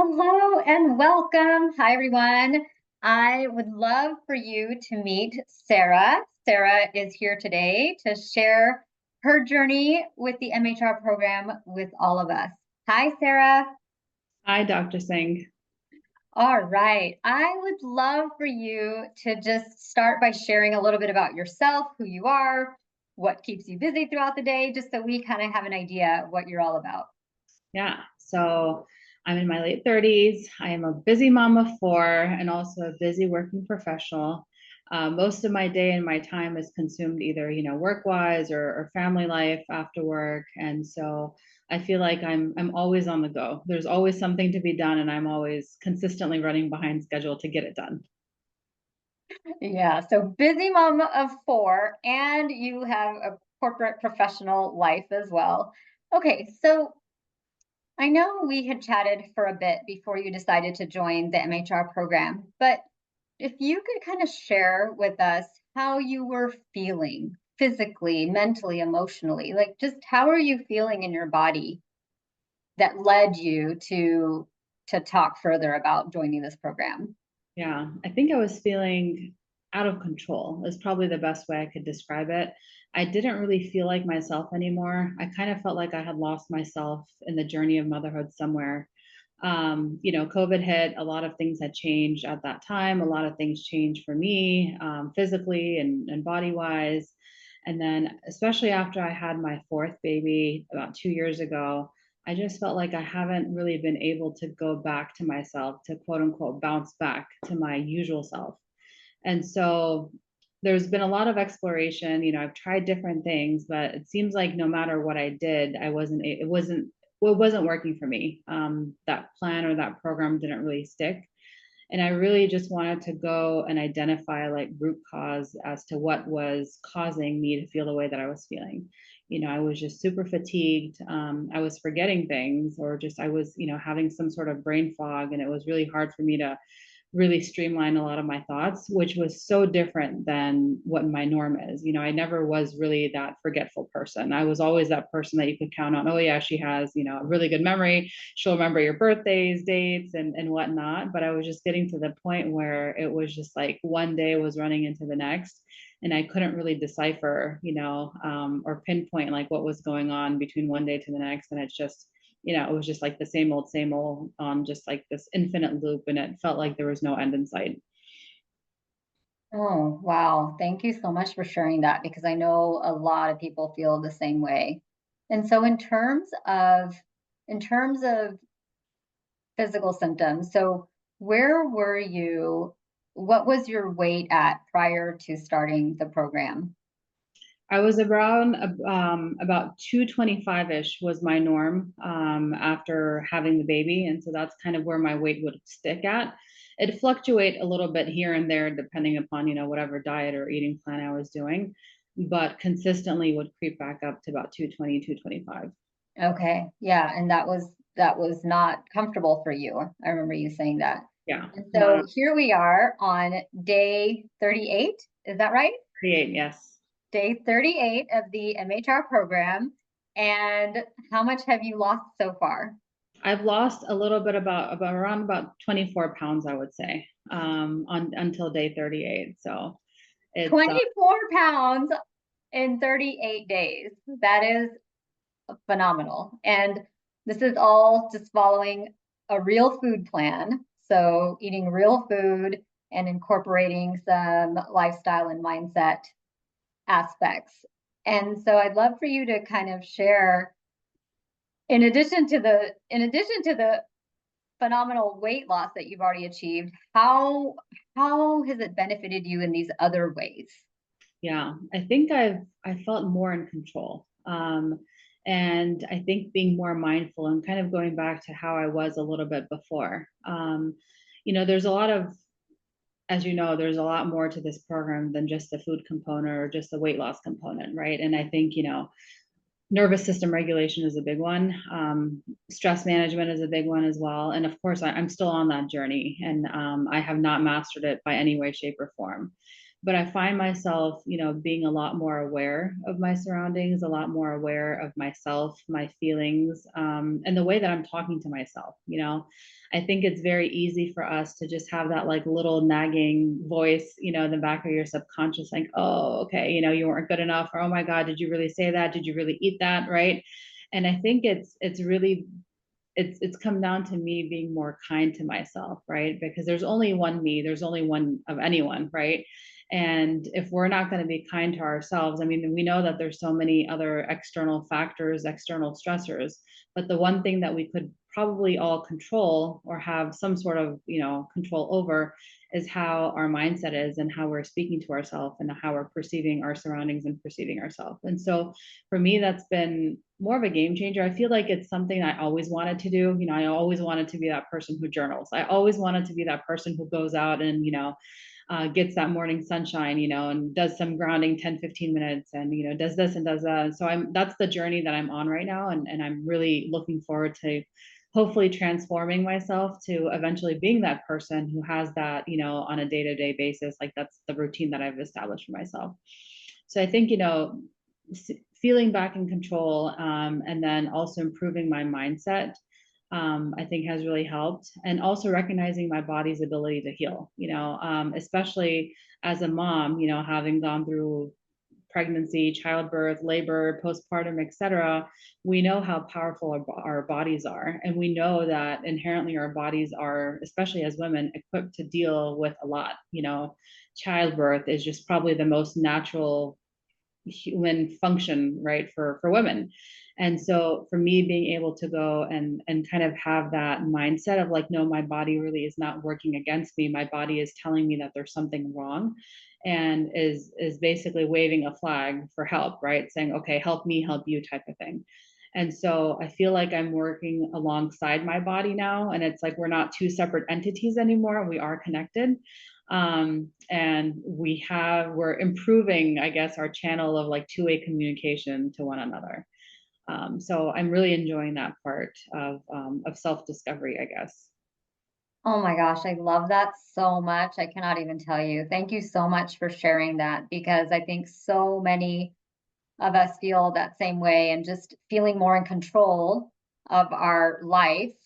Hello and welcome. Hi, everyone. I would love for you to meet Sarah. Sarah is here today to share her journey with the MHR program with all of us. Hi, Sarah. Hi, Dr. Singh. All right. I would love for you to just start by sharing a little bit about yourself, who you are, what keeps you busy throughout the day, just so we kind of have an idea of what you're all about. Yeah, so I'm in my late 30s. I am a busy mom of four and also a busy working professional. Most of my day and my time is consumed either, work-wise or family life after work. And so I feel like I'm always on the go. There's always something to be done, and I'm always consistently running behind schedule to get it done. Yeah, so busy mom of four, and you have a corporate professional life as well. Okay, so I know we had chatted for a bit before you decided to join the MHR program, but if you could kind of share with us how you were feeling physically, mentally, emotionally, like just how are you feeling in your body that led you to talk further about joining this program? Yeah, I think I was feeling out of control is probably the best way I could describe it. I didn't really feel like myself anymore. I kind of felt like I had lost myself in the journey of motherhood somewhere. COVID hit, a lot of things had changed at that time. A lot of things changed for me, physically and body wise. And then, especially after I had my fourth baby about 2 years ago, I just felt like I haven't really been able to go back to myself, to quote unquote bounce back to my usual self. And so there's been a lot of exploration. I've tried different things, but it seems like no matter what I did, it wasn't working for me. That plan or that program didn't really stick. And I really just wanted to go and identify like root cause as to what was causing me to feel the way that I was feeling. I was just super fatigued. I was forgetting things, or just I was, having some sort of brain fog, and it was really hard for me to really streamline a lot of my thoughts, which was so different than what my norm is. I never was really that forgetful person. I was always that person that you could count on. Oh yeah, she has, a really good memory. She'll remember your birthdays, dates, and whatnot. But I was just getting to the point where it was just like one day was running into the next. And I couldn't really decipher, or pinpoint like what was going on between one day to the next. And it was just like the same old on just like this infinite loop, and it felt like there was no end in sight. Oh, wow. Thank you so much for sharing that because I know a lot of people feel the same way. And so in terms of physical symptoms, so where were you? What was your weight at prior to starting the program? I was around about 225-ish was my norm after having the baby. And so that's kind of where my weight would stick at. It'd fluctuate a little bit here and there depending upon, whatever diet or eating plan I was doing, but consistently would creep back up to about 220, 225. Okay. Yeah, and that was not comfortable for you. I remember you saying that. Yeah, And not so here we are on day 38. Is that right? create, yes. Day 38 of the MHR program. And how much have you lost so far? I've lost a little bit about around about 24 pounds, I would say, on until day 38. So it's 24 pounds in 38 days. That is phenomenal. And this is all just following a real food plan. So, eating real food and incorporating some lifestyle and mindset aspects. And so, I'd love for you to kind of share, in addition to the phenomenal weight loss that you've already achieved, how has it benefited you in these other ways? Yeah, I think I felt more in control. And I think being more mindful and kind of going back to how I was a little bit before. There's a lot of, as you know, there's a lot more to this program than just the food component or just the weight loss component, right? And I think, nervous system regulation is a big one. Stress management is a big one as well. And of course, I'm still on that journey, and I have not mastered it by any way, shape, or form. but I find myself, being a lot more aware of my surroundings, a lot more aware of myself, my feelings, and the way that I'm talking to myself. I think it's very easy for us to just have that like little nagging voice, in the back of your subconscious, like, oh, okay, you weren't good enough, or oh my God, did you really say that? Did you really eat that? Right. And I think it's really it's come down to me being more kind to myself, right? Because there's only one me, there's only one of anyone, right? And if we're not going to be kind to ourselves, I mean, we know that there's so many other external factors, external stressors, but the one thing that we could probably all control or have some sort of, control over is how our mindset is and how we're speaking to ourselves and how we're perceiving our surroundings and perceiving ourselves. And so for me, that's been more of a game changer. I feel like it's something I always wanted to do. I always wanted to be that person who journals. I always wanted to be that person who goes out and, gets that morning sunshine, and does some grounding 10, 15 minutes and, does this and does that. And so that's the journey that I'm on right now. And I'm really looking forward to hopefully transforming myself to eventually being that person who has that, on a day-to-day basis. Like that's the routine that I've established for myself. So I think, feeling back in control, and then also improving my mindset, I think has really helped. And also recognizing my body's ability to heal, especially as a mom, having gone through pregnancy, childbirth, labor, postpartum, etc., we know how powerful our bodies are. And we know that inherently our bodies are, especially as women, equipped to deal with a lot. Childbirth is just probably the most natural human function, right, for women. And so for me, being able to go and kind of have that mindset of like, no, my body really is not working against me, my body is telling me that there's something wrong, and is basically waving a flag for help, right, saying, okay, help me help you, type of thing. And so I feel like I'm working alongside my body now, and it's like we're not two separate entities anymore, we are connected. And we're improving, I guess, our channel of like two-way communication to one another. So I'm really enjoying that part of self-discovery, I guess. Oh my gosh, I love that so much. I cannot even tell you. Thank you so much for sharing that because I think so many of us feel that same way and just feeling more in control of our life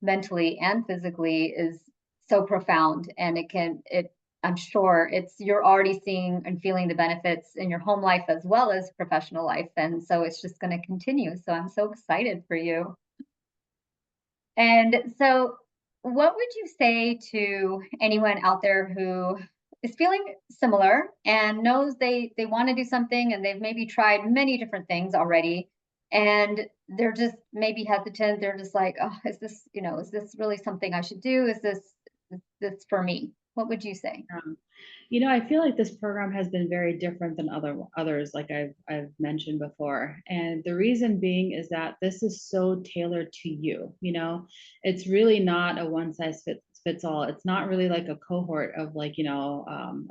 mentally and physically is so profound and I'm sure you're already seeing and feeling the benefits in your home life as well as professional life, and so it's just going to continue. So I'm so excited for you. And so, what would you say to anyone out there who is feeling similar and knows they want to do something and they've maybe tried many different things already and they're just maybe hesitant, they're just like, "Oh, is this really something I should do? Is this for me?" What would you say? Um, I feel like this program has been very different than others, like I've mentioned before. And the reason being is that this is so tailored to you. It's really not a one size fits all. It's not really like a cohort of like, a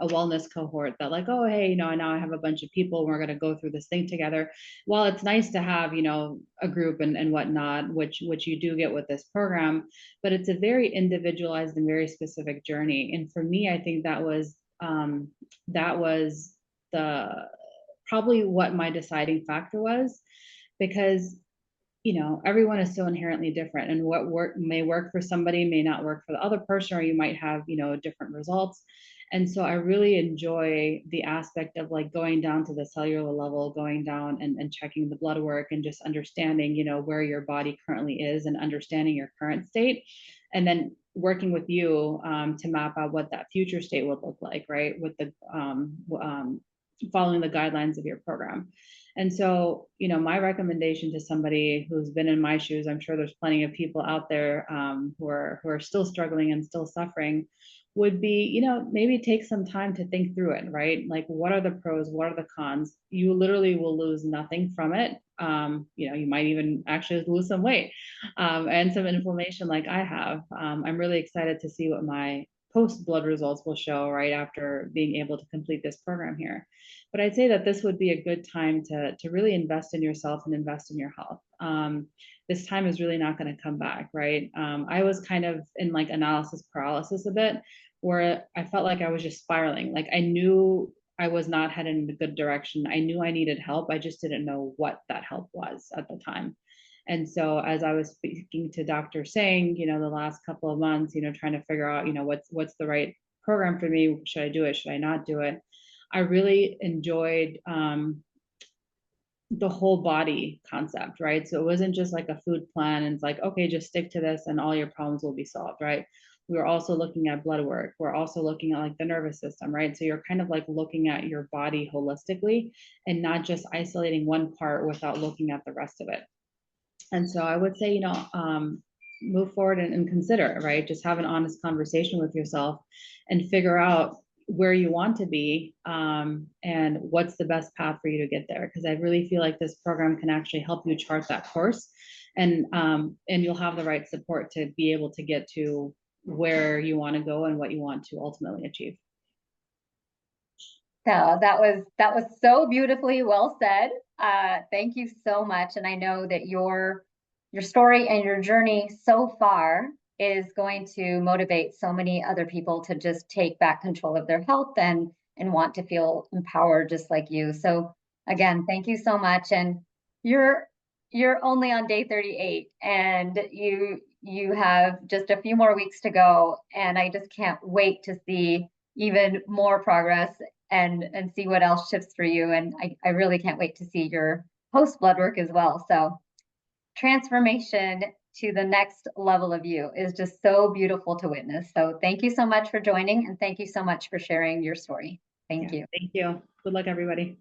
wellness cohort that like, oh, hey, now I have a bunch of people and we're going to go through this thing together. While it's nice to have, a group and whatnot, which you do get with this program, but it's a very individualized and very specific journey. And for me, I think that was the probably what my deciding factor was, because everyone is so inherently different, and what may work for somebody may not work for the other person, or you might have different results. And so I really enjoy the aspect of like going down to the cellular level, going down and checking the blood work and just understanding where your body currently is and understanding your current state, and then working with you to map out what that future state would look like, right, with the following the guidelines of your program. And so, my recommendation to somebody who's been in my shoes, I'm sure there's plenty of people out there who are still struggling and still suffering, would be, maybe take some time to think through it, right? Like, what are the pros? What are the cons? You literally will lose nothing from it. You might even actually lose some weight and some inflammation, like I have. I'm really excited to see what my post blood results will show right after being able to complete this program here. But I'd say that this would be a good time to really invest in yourself and invest in your health. This time is really not going to come back, right? I was kind of in like analysis paralysis a bit, where I felt like I was just spiraling. Like I knew I was not headed in a good direction. I knew I needed help. I just didn't know what that help was at the time. And so as I was speaking to Dr. Singh, the last couple of months, trying to figure out, what's the right program for me? Should I do it? Should I not do it? I really enjoyed the whole body concept, right? So it wasn't just like a food plan and it's like, okay, just stick to this and all your problems will be solved, right? We were also looking at blood work. We're also looking at like the nervous system, right? So you're kind of like looking at your body holistically and not just isolating one part without looking at the rest of it. And so I would say, move forward and consider, right? Just have an honest conversation with yourself and figure out where you want to be, and what's the best path for you to get there. Because I really feel like this program can actually help you chart that course, and you'll have the right support to be able to get to where you want to go and what you want to ultimately achieve. So that was so beautifully well said. Thank you so much. And I know that your story and your journey so far is going to motivate so many other people to just take back control of their health and want to feel empowered just like you. So again, thank you so much. And you're only on day 38 and you have just a few more weeks to go. And I just can't wait to see even more progress and see what else shifts for you. And I really can't wait to see your post blood work as well. So transformation to the next level of you is just so beautiful to witness. So thank you so much for joining and thank you so much for sharing your story. Thank you. Thank you. Good luck, everybody.